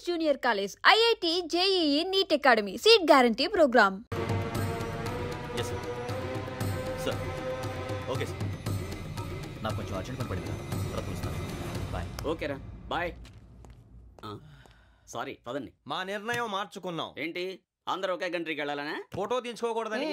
Junior college, IIT, JEE, NEET academy, seat guarantee programme. Okay sir, నాకు కొంచెం urgent పని పడింది, తర్వాత పిలుస్తాను. బాయ్. ఓకేరా, బాయ్. సారీ, పదండి. మా నిర్ణయం మార్చుకున్నాం. ఏంటి, అందరూ ఒకే కంట్రీకి వెళ్ళాలనే? ఫోటో తీసుకోకూడదని.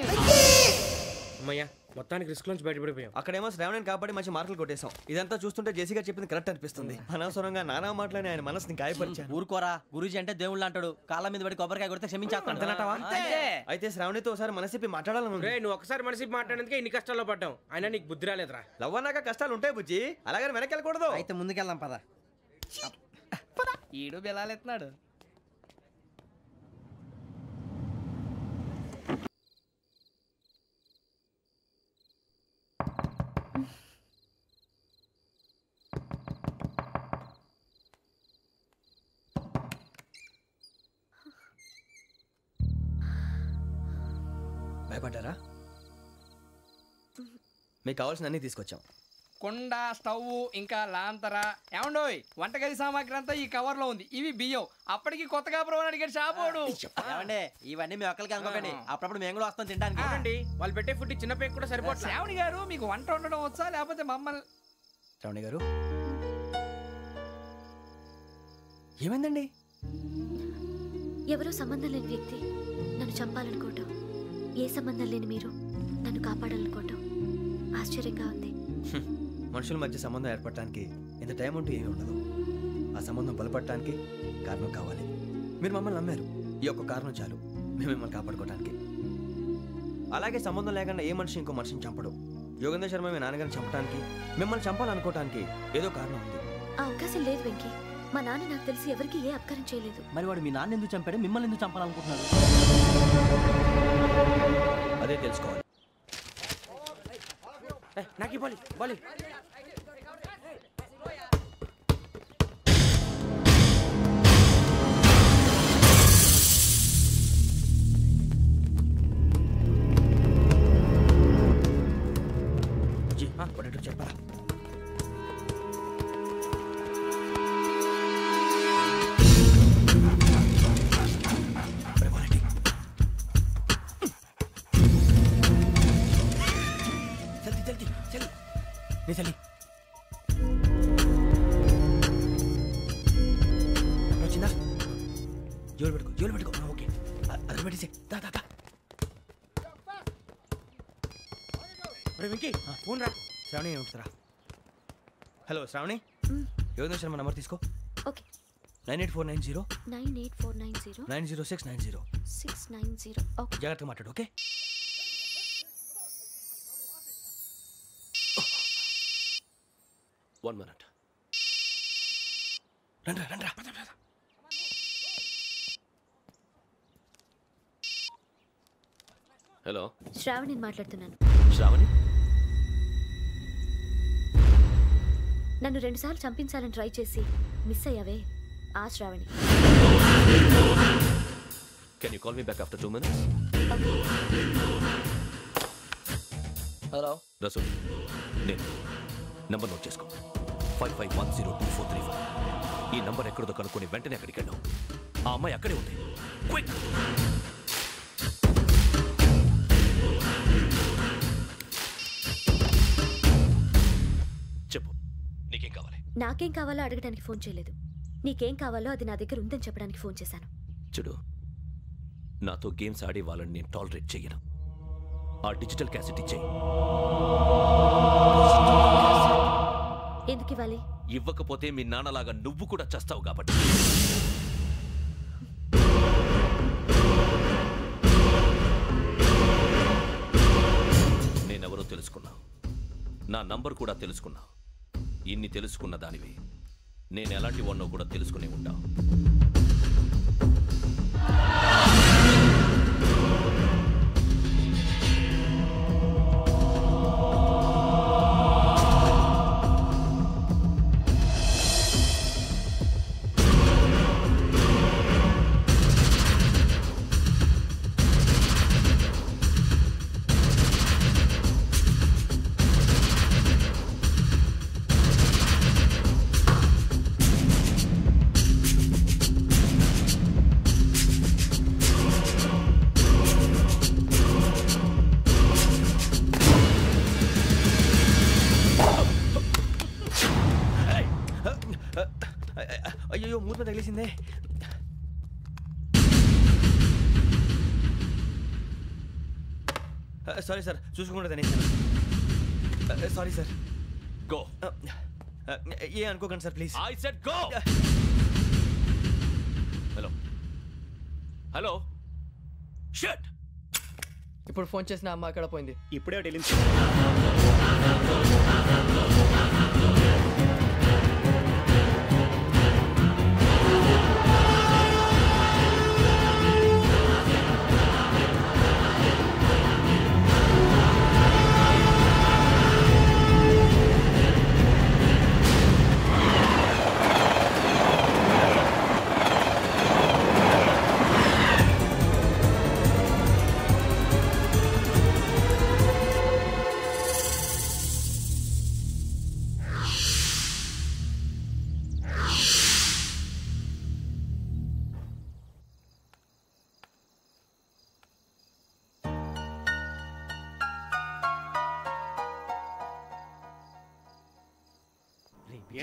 అమ్మయ్యా, మొత్తానికి రిస్క్ నుంచి బయటపడిపోయాం. అక్కడేమో శ్రావణిని కాబట్టి మంచి మార్కులు కొట్టేశాం. ఇదంతా చూస్తుంటే జేసీగా చెప్పింది కరెక్ట్ అనిపిస్తుంది. అనవసరంగా నానా మాటలని ఆయన మనసుని గాయపరిచాను. ఊరుకోరా, గురూజీ అంటే దేవుళ్ళు అంటాడు. కాళ్ళ మీద పడి కొబ్బరికాయ కొడితే క్షమించేస్తాడు. అయితే శ్రావణితో ఒకసారి మనసిప్పి మాట్లాడాలను. నువ్వు ఒకసారి మనసి మాట్లాడేందుకే ఇన్ని కష్టాల్లో పడ్డాం. అయినా నీకు బుద్ధి రాలేదురా. లవ్ అన్నాక కష్టాలు ఉంటాయి బుజ్జి, అలాగని వెనక్కి వెళ్ళకూడదు. అయితే ముందుకెళ్దాం పద. ఈడు బెలాలెత్తున్నాడు. భయపడ్డారా? మీకు కావాల్సిన అన్ని తీసుకొచ్చాం. కుండ, స్టవ్, ఇంకా లాంతర. ఏమండోయ్, వంటగది సామాగ్రి అంతా ఈ కవర్ లో ఉంది. ఇవి బియ్యం. అప్పటికి కొత్తగా బ్రౌన్ అడిగాడు షాపోడు. ఏమండి, ఇవన్నీ మీ ఒక్కరికి అనుకోకండి, అప్పుడప్పుడు మేము కూడా వస్తాం తినడానికి. వాళ్ళు పెట్టే ఫుడ్ చిన్న పేరు కూడా సరిపోతుంది. శ్రావణి గారు, మీకు వంట వండడం వచ్చా, లేకపోతే మమ్మల్ని? శ్రావణి గారు, ఏమైందండి? ఎవరో సంబంధం లేని వ్యక్తి నన్ను చంపాలనుకోవటం, ఏ సంబంధం లేని మీరు నన్ను కాపాడాలనుకోవటం ఆశ్చర్యంగా ఉంది. మనుషుల మధ్య సంబంధం ఏర్పడటానికి ఇంత టైం ఉంటూ ఏమీ ఉండదు. ఆ సంబంధం బలపడటానికి కారణం కావాలి. మీరు మమ్మల్ని నమ్మారు, ఈ ఒక్క కారణం చాలు మేము మిమ్మల్ని కాపాడుకోవడానికి. అలాగే సంబంధం లేకుండా ఏ మనిషి ఇంకో మనిషిని చంపడు. యోగేంద్ర శర్మ మీ నాన్నగారిని చంపడానికి, మిమ్మల్ని చంపాలనుకోవటానికి ఏదో కారణం ఉంది. ఆ అవకాశం లేదు వెంకీ. మా నాన్న నాకు తెలిసి ఎవరికి ఏ అపకారం చేయలేదు. మరి వాడు మీ నాన్న ఎందుకు చంపాడు, మిమ్మల్ని ఎందుకు చంపాలనుకుంటున్నాడు? అదే తెలుసుకోవాలి. నాకు బాలి బాలి. చెప్పరా? చలి వచ్చిందా? జోలు పెట్టుకో. ఓకే, అది పెట్టేసి వెంకీ ఫోన్ రా. శ్రావణి ఏమిటిరా? హలో శ్రావణి, యోగేంద్ర శర్మ నంబర్ తీసుకో. ఓకే. 98490 98490 90690 690. ఓకే, జాగ్రత్తగా మాట్లాడు. Okay, One minute. రండ్రా. హలో, శ్రావణిని మాట్లాడుతున్నాను. శ్రావణి, నన్ను 2 సార్లు చంపించాలని ట్రై చేసి మిస్ అయ్యావే, ఆ Shravani. can you call me back after 2 minutes? Hello Rasu, నేను నంబర్ నోట్ చేసుకో. 55102435. ఈ నంబర్ ఎక్కడదో కనుక్కొని వెంటనే అక్కడికి వెళ్ళాం. ఆ అమ్మాయి అక్కడే ఉంది. క్విక్! చెప్పు, నీకేం కావాలి? నాకేం కావాలో అడగడానికి ఫోన్ చేయలేదు. నీకేం కావాలో అది నా దగ్గర ఉందని చెప్పడానికి ఫోన్ చేశాను. చూడు, నాతో గేమ్స్ ఆడే వాళ్ళని నేను టాలరేట్ చెయ్యను. ఆ డిజిటల్ క్యాసెట్ ఇచ్చేయి. ఎందుకు ఇవ్వాలి? ఇవ్వకపోతే మీ నాన్నలాగా నువ్వు కూడా చస్తావు కాబట్టి. నేనెవరో తెలుసుకున్నావు, నా నంబర్ కూడా తెలుసుకున్నావు. ఇన్ని తెలుసుకున్న దానివి నేను ఎలాంటి వాడినో కూడా తెలుసుకునే ఉంటావు. అయ్యో మూత తగిలిసిందే. సారీ సార్, చూసుకోకుండా తినేసాను. Sorry sir. గో. ఏ అనుకోకండి sir please. I said go. Hello hello. Shut. ఇప్పుడు ఫోన్ చేసిన అమ్మ అక్కడ పోయింది. ఇప్పుడే వెళ్ళింది.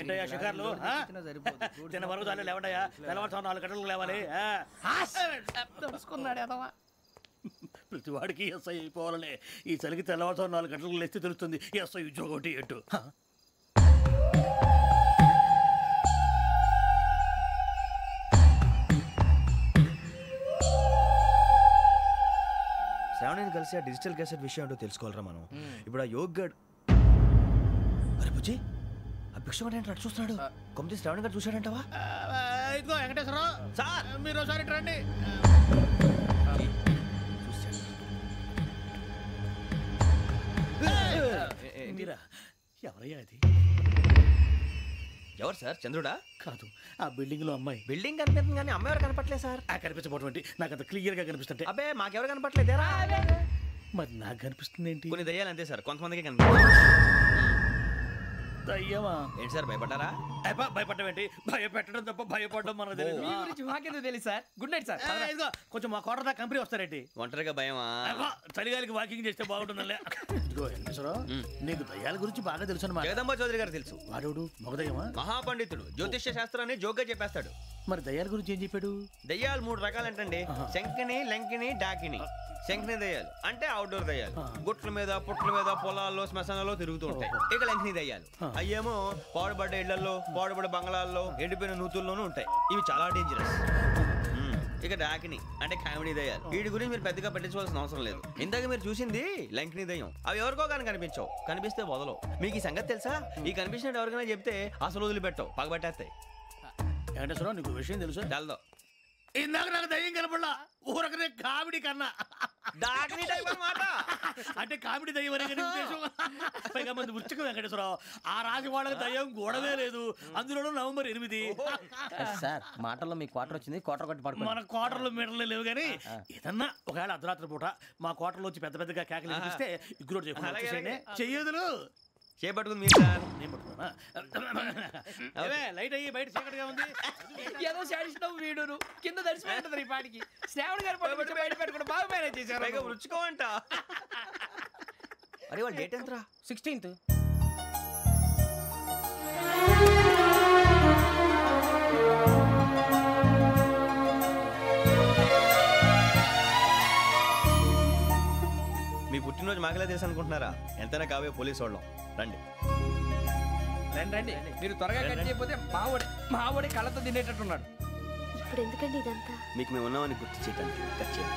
ఏంటయ్యా షికార్లు? తిన్న వరకు దాన్ని లేవండయ్యా. తెల్లవారుతో 4 గంటలకు లేవాలి. ప్రతి వాడికి ఎస్ఐ అయిపోవాలనే ఈ చలికి తెల్లవారుతో 4 గంటలకు లేస్తే తెలుస్తుంది ఎస్ఐ ఉద్యోగం ఒకటి ఎటు. శ్రావణిని కలిసి ఆ డిజిటల్ క్యాసెట్ విషయం ఏంటో తెలుసుకోవాలరా మనం. ఇప్పుడు ఆ యోగ్ గడ్. అరే బుజ్జి, ఆ భిక్షం ఏంటంటే అటు చూస్తున్నాడు. కొమ్మిది శ్రావణి గారు చూశాడంటావా? ఇదిగో వెంకటేశ్వరరావు సార్, మీరు ఒకసారి రండి. ఎవరయ్యా అది? ఎవరు సార్? చంద్రుడా? కాదు, ఆ బిల్డింగ్ లో అమ్మాయి. బిల్డింగ్ కనిపిస్తుంది కానీ అమ్మాయి ఎవరు కనపట్లేదు సార్. కనిపించబోటువంటి నాకు అంత క్లియర్ గా కనిపిస్తుంటే. అబ్బే మాకెవరు కనపట్లేదేరా? మరి నాకు కనిపిస్తుంది ఏంటి? కొన్ని దయ్యాలు అంతే సార్, కొంతమందికి కనిపిస్తుంది. దయ్యమా? ఏంటి సార్ భయపడ్డారా? భయపడడం ఏంటి? భయపెట్టడం తప్ప భయపడడం మనకు తెలియదు. మీ గురించి మాకెందుకు తెలుసు సార్? Good night sir. ఇదిగో కొంచెం మా కోట దాకా కంపెనీ వస్తారేంటి? ఒంటరిగా భయమా? చలిగాలికి వాకింగ్ చేస్తే బాగుంటుందిలే. ఇదిగో వెంకటేశ్వరరావు, నీకు దయ్యాల గురించి బాగా తెలుసు అన్నమాట. జగదంబ చౌదరి గారు తెలుసు. వాడోడు మగదయ్యమా? మహాపండితుడు, జ్యోతిష్య శాస్త్రాన్ని జోగ్గా చెప్పేస్తాడు. మరి దయ్యాల గురించి ఏం చెప్పాడు? దయ్యాలు 3 రకాలంటండి. శంకిని, లంకిని, డాకిని. శంకిని దయ్యాలు అంటే అవుట్డోర్ దయ్యాలు, గుట్ల మీద పుట్ల మీద పొలాల్లో శ్మశానాల్లో తిరుగుతూ ఉంటాయి. ఇక లంకిని దయ్యాలు అయ్యేమో పాడుబడ్డ ఇళ్లలో, పాడుబడ్డ బంగ్లాల్లో, ఎండిపోయిన నూతుల్లోనూ ఉంటాయి. ఇవి చాలా డేంజరస్. ఇక డాకిని అంటే కామెడీ దయ్యాలు. వీటి గురించి మీరు పెద్దగా పట్టించుకోవాల్సిన అవసరం లేదు. ఇందాక మీరు చూసింది లంకిని దయ్యం. అవి ఎవరికో కానీ కనిపించవు, కనిపిస్తే వదలవు. మీకు ఈ సంగతి తెలుసా? ఈ కనిపించినట్టు ఎవరికైనా చెప్తే అసలు వదిలిపెట్టవు, పగబట్టేస్తాయి. వెంకటేశ్వరరావు, నీకు విషయం తెలుసు? తెలదో. ఇందాక నాకు దయ్యం కనపడలా, ఊరకనే కామెడీ కన్నా. డాకిని టైప్ అన్నమాట. అంటే కామెడీ దయ్యం అనే ఉద్దేశం. పైగా మంది వృచ్చికం వెంకటేశ్వరరావు. ఆ రాజు వాళ్ళకి దయ్యం గొడవే లేదు. అందులోనూ నవంబర్ 8. సార్ మాటల్లో మీ క్వార్టర్ వచ్చింది, క్వార్టర్ కొట్టి పడుకో. మన క్వార్టర్లో మీటర్లు లేవు కానీ ఏదన్నా ఒకవేళ అర్ధరాత్రి పూట మా క్వార్టర్లో వచ్చి పెద్ద పెద్దగా కేకలు వినిపిస్తే ఇగ్గురు చెయ్యదులు చేపట్టుకుంది మీరు సార్. నేను పట్టుకున్నా. లైట్ అయ్యి బయట చీకటిగా ఉంది. ఏదో శాడిస్తావు వీడును కింద దర్శనం ఈ పాటికి. శ్రావణ్ గారు పట్టుకొచ్చి బయట పెట్టుకుంటే బాగా మేనేజ్ చేశారు. పైగా రుచుకోమంట. అరే వాళ్ళ డేట్ ఎంతరా? 16th. మీ పుట్టినరోజు మాకలే తెలుసు అనుకుంటున్నారా? ఎంతైనా కావే పోలీసు వాళ్ళం. రండి రండి. మీరు త్వరగా కట్ చేయకపోతే మావడి కళ్ళతో తినేటట్టున్నాడు. ఇప్పుడు ఎందుకండి ఇదంతా? మీకు మేము ఉన్నామని గుర్తు చేయడానికి కట్ చేయండి.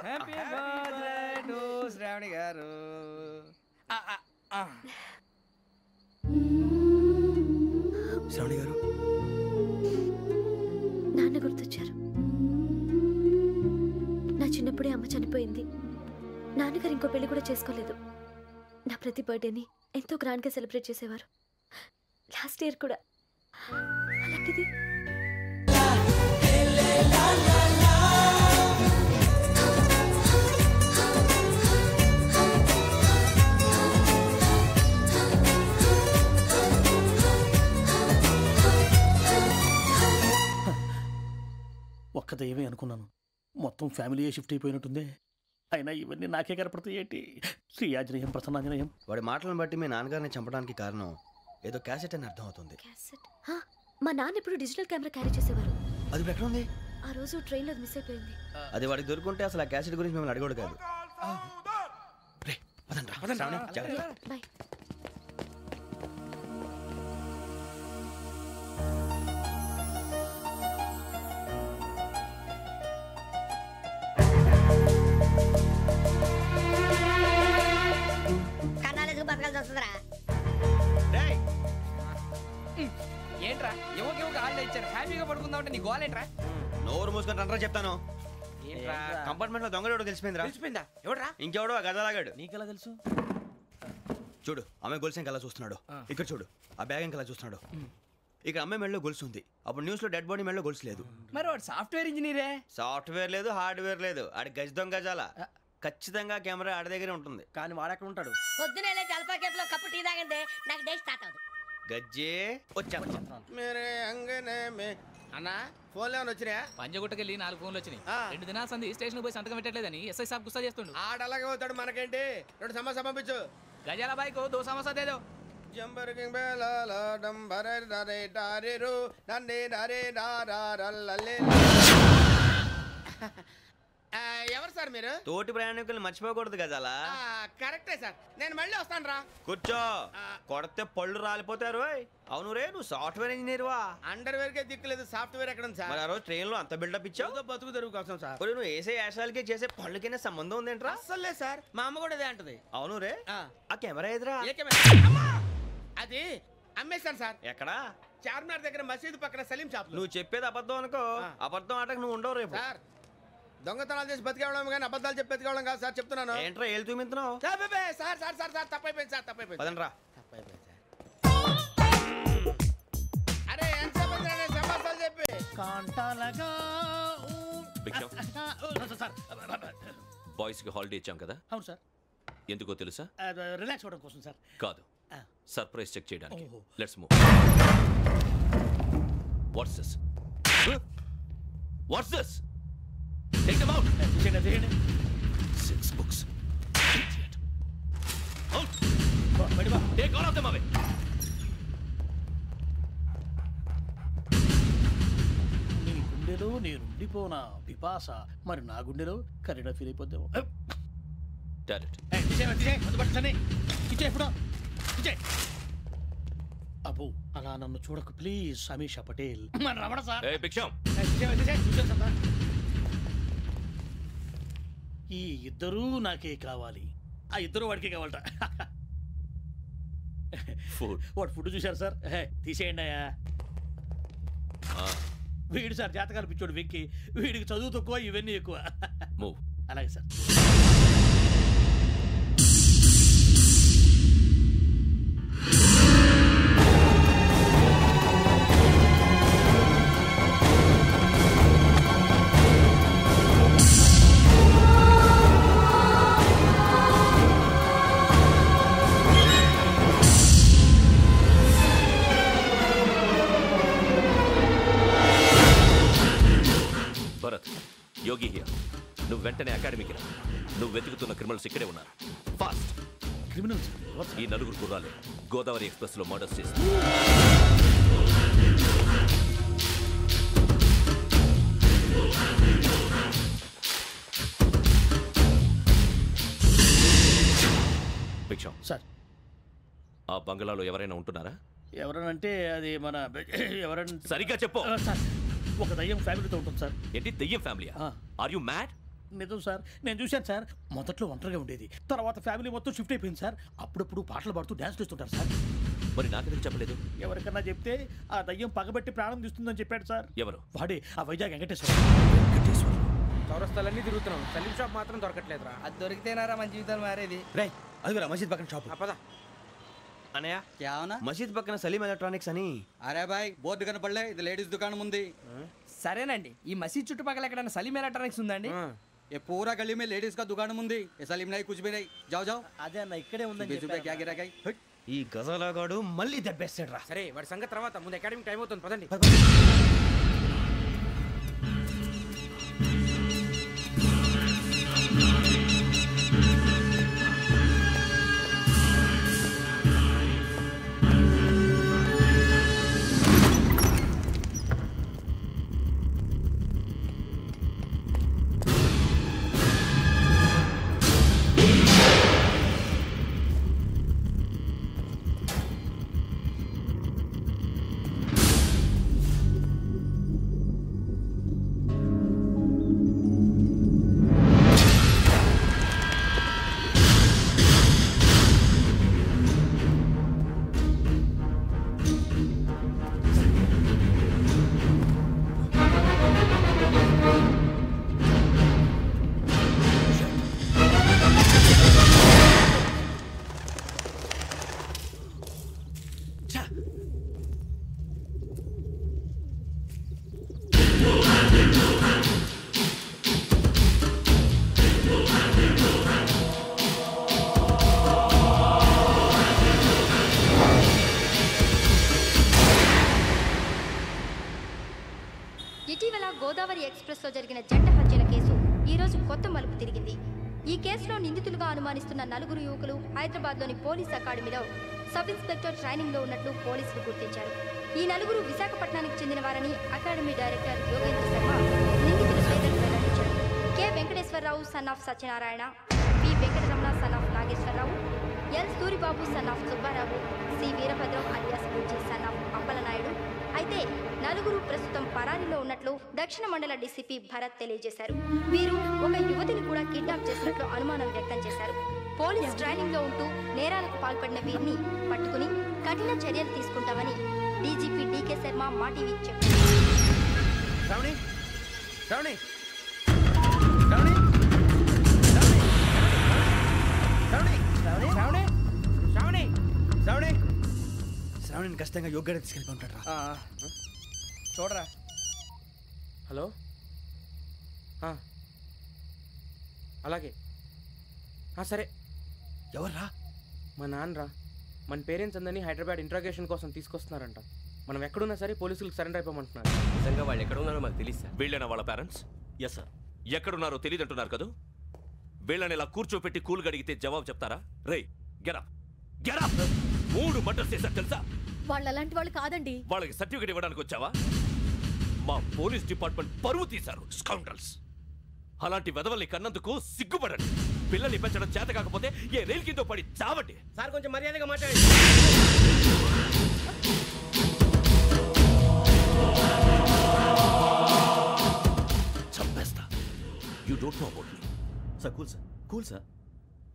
హ్యాపీ బర్త్డే టు శ్రావణి గారు. శ్రావణి గారు, నాన్న గుర్తొచ్చారు. నా చిన్నప్పుడే అమ్మ చనిపోయింది. నాన్నగారు ఇంకో పెళ్లి కూడా చేసుకోలేదు. నా ప్రతి బర్త్డేని ఎంతో గ్రాండ్గా సెలబ్రేట్ చేసేవారు. లాస్ట్ ఇయర్ కూడా. అలాంటిది ఒక్క దయ్యమే అనుకున్నాను, మొత్తం ఫ్యామిలీయే షిఫ్ట్ అయిపోయినట్టుంది. అయినా ఇవన్నీ నాకే కనపడతాయి ఏంటి? శ్రీ ఆంజనేయం ప్రసన్నాంజనేయం. వాడి మాటలను బట్టి మీ నాన్నగారిని చంపడానికి కారణం ఏదో క్యాసెట్ అని అర్థం అవుతుంది. క్యాసెట్? మా నాన్న ఎప్పుడు డిజిటల్ కెమెరా క్యారీ చేసేవారు. అది ఇప్పుడు ఎక్కడ ఉంది? ఆ రోజు ట్రైన్లో మిస్ అయిపోయింది. అది వాడికి దొరుకుంటే అసలు ఆ క్యాసెట్ గురించి మిమ్మల్ని అడగడు కాదు. బాయ్. కన్నాలకు బతకాల్సి వస్తుందిరా. ఏంట్రా ఎవరికి హాలిడే ఇచ్చారు, హ్యాపీగా పడుకుందామంటే నీ గోల్ ఏంట్రా? నోరు మూసుకొని రండ్రా చెప్తాను. ఏంట్రా కంపార్ట్మెంట్ లో దొంగడు తెలిసిపోయిందిరా. తెలిసిపోయిందా? ఎవడ్రా? ఇంకెవడో ఆ గదలాగాడు. నీకెలా తెలుసు? చూడు ఆమె గొలుసు ఇంకలా చూస్తున్నాడు. ఇక్కడ చూడు ఆ బ్యాగ్ ఇంకలా చూస్తున్నాడు. ఇక్కడ అమ్మాయి మెడలో గొలుసు ఉంది. అప్పుడు న్యూస్ లో డెడ్ బాడీ మెడలో గొలుసు లేదు. మరి వాడు సాఫ్ట్వేర్ ఇంజనీరే. సాఫ్ట్వేర్ లేదు, హార్డ్వేర్ లేదు. ఆడి గజ దొంగ గజాల. ఖచ్చితంగా కెమెరా ఆడి దగ్గరే ఉంటుంది. కానీ వాడెక్కడ ఉంటాడు? పొద్దునే లేచి అల్ఫా కేఫ్ లో కప్పు టీ తాగంటే నాకు డే స్టార్ట్ అవుతుంది. గజ్జే వచ్చా అన్నా ఫోన్లో వచ్చినా? పంజగుట్టకెళ్ళి 4 ఫోన్లు వచ్చినాయి. 2 దినాల సంది స్టేషన్ పోయి సంతకం పెట్టలేదని ఎస్ఐ సాబ్ గుస్తా చేస్తుండు. ఆడలాగే పోతాడు, మనకేంటి? 2 సమస్య పంపించు. గజాల బైక్ 2 సమస్య దేదో. ఎవరు సార్ మీరు? తోటి ప్రయాణికుల్ని మర్చిపోకూడదు గజాల. కరెక్టే సార్, నేను మళ్ళీ వస్తాను రా. కూర్చో, కొడితే పళ్ళు రాలిపోతారు. అవును రే, నువ్వు సాఫ్ట్వేర్ ఇంజనీర్ వా? అండర్వేర్ కే దిక్కులేదు, సాఫ్ట్వేర్ ఎక్కడ ఉంది సార్? మరి ఆ రోజు ట్రైన్ లో అంత బిల్డప్ ఇచ్చావు. బతుకు తెరుగు కోసం సార్. నువ్వు వేసే యాశాలకి చేసే పళ్ళకైనా సంబంధం ఉందేంట్రా? అస్సలు లేదు సార్, మా అమ్మ కూడా అదే అంటది. అవును రే, ఆ కెమెరా ఎదురా? అది అమ్మేశాను సార్. ఎక్కడా? చార్మినార్ దగ్గర మసీదు పక్కన సలీం షాప్. నువ్వు చెప్పేది అబద్ధం అనుకో. అబద్ధం ఆటకు నువ్వు ఉండవు రేపు. సార్ దొంగతనాలు చేసి బతికేవడం కానీ అబద్ధాలు చెప్పి బతికేవడం కాదు సార్, చెప్తున్నాను. ఏంట్రా ఏళ్ళు చూపించున్నావు? Sir sir sir sir sir తప్పైపోయింది సార్, తప్పైపోయింది. పదండ్రా. తప్పైపోయింది సార్. అరే ఎంత సమాసాలు చెప్పి కాంటాలగా బాయ్స్ కి హాలిడే ఇచ్చాం కదా? అవును సార్. ఎందుకో తెలుసా? రిలాక్స్ అవ్వడం కోసం సార్. కాదు, సర్ప్రైజ్ చెక్ చేయడానికి. ఓహో. Let's move. What's this? What's this? Take them out. తీయండి. 6 books. Out. బయటివా. Take all of them away. నీ గుండెలో నేనుండిపోనా పిపాస, మరి నా గుండెలో కరీడా ఫీల్ అయిపోద్దాము. టాలెంట్. అబ్బో అలా నన్ను చూడకు ప్లీజ్. సమీషా పటేల్. మన రమణ సార్. ఏ భిక్షం. ఈ ఇద్దరూ నాకే కావాలి. ఆ ఇద్దరు వాడికే కావాలట. ఫుడ్. వాడు ఫుడ్ చూశారు సార్. తీసేయండి అయ్యా. వీడు సార్ జాతకాలు పిచ్చోడు వెక్కి. వీడికి చదువు తక్కువ, ఇవన్నీ ఎక్కువ. మూవ్. అలాగే సార్. Bharat, Yogi here. నువ్వు వెంటనే అకాడమీకి రా. నువ్వు వెతుకుతున్న క్రిమినల్స్ ఇక్కడే ఉన్నారు. ఫాస్ట్. క్రిమినల్స్? ఈ 4 కుర్రాలు గోదావరి ఎక్స్ప్రెస్ లో మర్డర్స్ చేసి భిక్షం సార్. ఆ బంగ్లాలో ఎవరైనా ఉంటున్నారా? ఎవరనంటే అది మన ఎవరైనా సరిగ్గా చెప్పు సార్. ఒక దయ్యం ఫ్యామిలీతో ఉంటుంది సార్. ఏంటి దయ్యం ఫ్యామిలీ? Are you mad? నిజం సార్, నేను చూశాను సార్. మొదట్లో ఒంటరిగా ఉండేది, తర్వాత ఫ్యామిలీ మొత్తం షిఫ్ట్ అయిపోయింది సార్. అప్పుడప్పుడు పాటలు పాడుతూ డ్యాన్స్ చేస్తుంటారు సార్. మరి నాకెందుకు చెప్పలేదు? ఎవరికన్నా చెప్తే ఆ దయ్యం పగబెట్టి ప్రాణం తీస్తుందని చెప్పాడు సార్. ఎవరు? వాడే ఆ వైజాగ్ వెంకటేశ్వర. చౌరస్తాలన్నీ తిరుగుతున్నాం, సలీం షాప్ మాత్రం దొరకట్లేదురా. అది దొరికితేనారా మన జీవితాలు మారేది. రే అదిగురా మసీద్ పక్కన షాప్. పదా అనయ్య, क्या होना? మసీద్ పక్కన సలీం ఎలక్ట్రానిక్స్ అని. అరే బాయ్ బోర్డు కనపడలే, ఇది లేడీస్ దుకాణం ఉంది. సరేనండి, ఈ మసీద్ చుట్టుపక్కల ఎక్కడైనా సలీం ఎలక్ట్రానిక్స్ ఉందండి? ये पूरा गली में लेडीज का दुकान मुंदी, ये सलीम नहीं कुछ भी नहीं. जाओ जाओ. అదే అన్న ఇక్కడే ఉందని क्या गिरा गई. ఈ గజాలగాడు మళ్ళీ దెబ్బేస్తాడు రా. సరే వాడి సంగతి తర్వాత, ముందు అకాడమిక్ టైం అవుతుంది, పదండి. లో జరిగిన జంట హత్యల కేసు ఈ రోజు కొత్త మలుపు తిరిగింది. ఈ కేసులో నిందితులుగా అనుమానిస్తున్న 4 యువకులు హైదరాబాద్లోని పోలీస్ అకాడమీలో సబ్ ఇన్స్పెక్టర్ ట్రైనింగ్లో ఉన్నట్లు పోలీసులు గుర్తించారు. ఈ 4 విశాఖపట్నానికి చెందిన వారని అకాడమీ డైరెక్టర్ యోగేంద్ర శర్మ నిందితుల పేర్లను వెల్లడించారు. K Venkateswararao son of Satyanarayana, P Venkataramana son of Nageswararao, L Suribabu son of Subbarao, C Veerabhadram alias Bujji son of Appalanaidu. అయితే 4 ప్రస్తుతం పరారీలో ఉన్నట్లు దక్షిణ మండల డీసీపీ భరత్ తెలియజేశారు. వీరు ఒక యువతిని కూడా కిడ్నాప్ చేసినట్లు అనుమానం వ్యక్తం చేశారు. పోలీస్ ట్రైనింగ్ లో ఉంటూ నేరాలకు పాల్పడిన వీరిని పట్టుకుని కఠిన చర్యలు తీసుకుంటామని డీజీపీ డీకే శర్మ మా టీవీకి చెప్పారు. శ్రావణిని ఖచ్చితంగా యోగ్యత తీసుకెళ్ళి ఉంటాడు. చూడరా. హలో, అలాగే సరే. ఎవర్రా? మా నాన్నరా. మన పేరెంట్స్ అందరినీ హైదరాబాద్ ఇంట్రాగేషన్ కోసం తీసుకొస్తున్నారంట. మనం ఎక్కడున్నా సరే పోలీసులకు సరెండర్ అయిపోమంటున్నారు. నిజంగా వాళ్ళు ఎక్కడ ఉన్నారో మాకు తెలియదు సార్. వీళ్ళైనా వాళ్ళ పేరెంట్స్? Yes sir. ఎక్కడున్నారో తెలియదంటున్నారు కదా. వీళ్ళని ఇలా కూర్చోపెట్టి కూల్ గడిగితే జవాబు చెప్తారా? రేయ్ గెటప్ గెటప్. 3 మర్డర్స్ చేశారు తెలుసా? వాళ్ళు అలాంటి వాళ్ళు కాదండి. వాళ్ళకి సర్టిఫికేట్ ఇవ్వడానికి వచ్చావా? మా పోలీస్ డిపార్ట్మెంట్ పరువు తీశారు స్కౌండ్రల్స్. అలాంటి వెధవల్ని కన్నందుకు సిగ్గుపడండి. పిల్లల్ని పెంచడం చేత కాకపోతే ఏ రైలు కింద పడి చావండి. సార్ కొంచెం మర్యాదగా మాట్లాడండి. చంపేస్తా. You don't know about me. Sir cool sir.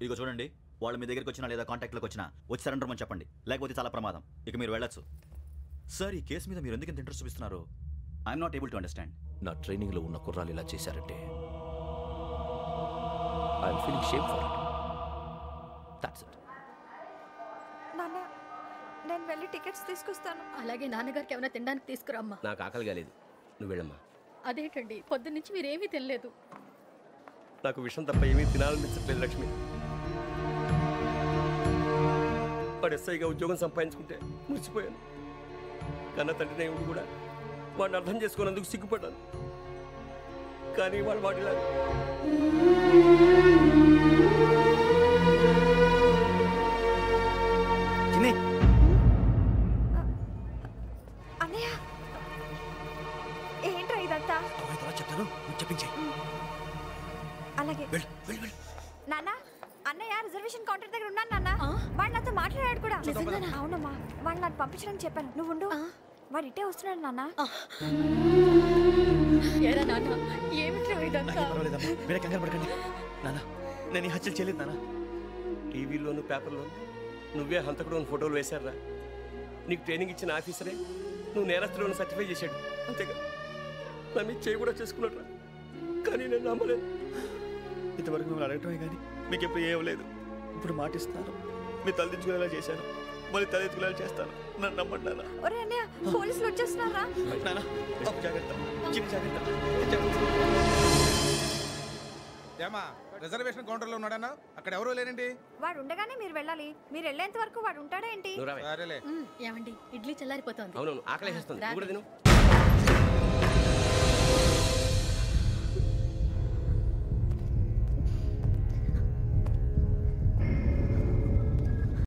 ఇదిగో చూడండి, వాళ్ళు మీ దగ్గరికి వచ్చినా లేదా కాంటాక్ట్లోకి వచ్చినా వచ్చి సరెండర్ అని చెప్పండి, లేకపోతే చాలా ప్రమాదం. ఇక మీరు వెళ్ళొచ్చు. సార్, ఈ కేసు మీద మీరు ఎందుకు ఇంత ఇంట్రెస్ట్ చూపిస్తున్నారు? I'm not able to understand. నా ట్రైనింగ్లో ఉన్న కుర్రాలు ఇలా చేశారంటే I'm feeling shame for it. That's it. నాన్న, నేను వెళ్ళి టికెట్స్ తీసుకొస్తాను. అలాగే నాన్నగారికి ఏమైనా తినడానికి తీసుకురామ్మా. నాకు ఆకలి కాలేదు, నువ్వు వెళ్ళమ్మా. అదేంటండి, పొద్దున్నుంచి మీరేమీ తినలేదు. నాకు విషయం తప్ప ఏమీ తినాలనిపించట్లేదు లక్ష్మి. వాడు ఎస్ఐగా ఉద్యోగం సంపాదించుకుంటే మురిసిపోయాను. కన్న తండ్రినే ఉండి కూడా వాడిని అర్థం చేసుకున్నందుకు సిగ్గుపడ్డాను. కానీ వాడు వాడిలా అన్నయ్య, ఏంట్రా ఇదంతా? చెప్తాను, చెప్పించే. అలాగే నాన్న. అన్నయ్య రిజర్వేషన్ కౌంటర్ దగ్గర ఉన్నాను నాన్న. వాడు నాతో మాట్లాడాడు కూడా. అవునమ్మా, వాడు నాకు పంపించడానికి చెప్పాను. నువ్వు ఉండు, వాడు ఇట్టే వస్తున్నాడు నాన్న. వేరే కంగారు పడకండి నాన్న. నేను ఈ హత్యలు చేయలేదు నాన్న. టీవీలోను పేపర్లోను నువ్వే హంతకుడు ఫోటోలు వేశారా? నీకు ట్రైనింగ్ ఇచ్చిన ఆఫీసరే నువ్వు నేరస్తులను సర్టిఫై చేశాడు. అంతేగా నా మీద చేయి కూడా చేసుకున్నట్రా. కానీ నేను నమ్మలేదు. ఇంతవరకు మిమ్మల్ని అడగటమే కానీ మీకు ఎప్పుడు ఏం లేదు. ఇప్పుడు మాటిస్తున్నాను, మీరు తలదించుకునేలా చేశాను, మళ్ళీ తలెత్తుకునేలా చేస్తాను. నన్ను నమ్మండి నాన్న. ఒరే అన్నయ్య, పోలీసులు వచ్చేస్తున్నారా? నాన్న జాగ్రత్త, చిన్న జాగ్రత్త. ఏమా రిజర్వేషన్ కౌంటర్లో ఉన్నాడన్నా? అక్కడ ఎవరూ లేరండి. వాడు ఉండగానే మీరు వెళ్ళాలి. మీరు వెళ్ళేంత వరకు వాడు ఉంటాడా ఏంటి? సరేలే. ఏమండి, ఇడ్లీ చల్లారిపోతుంది. అవును, ఆకలి వేస్తుంది.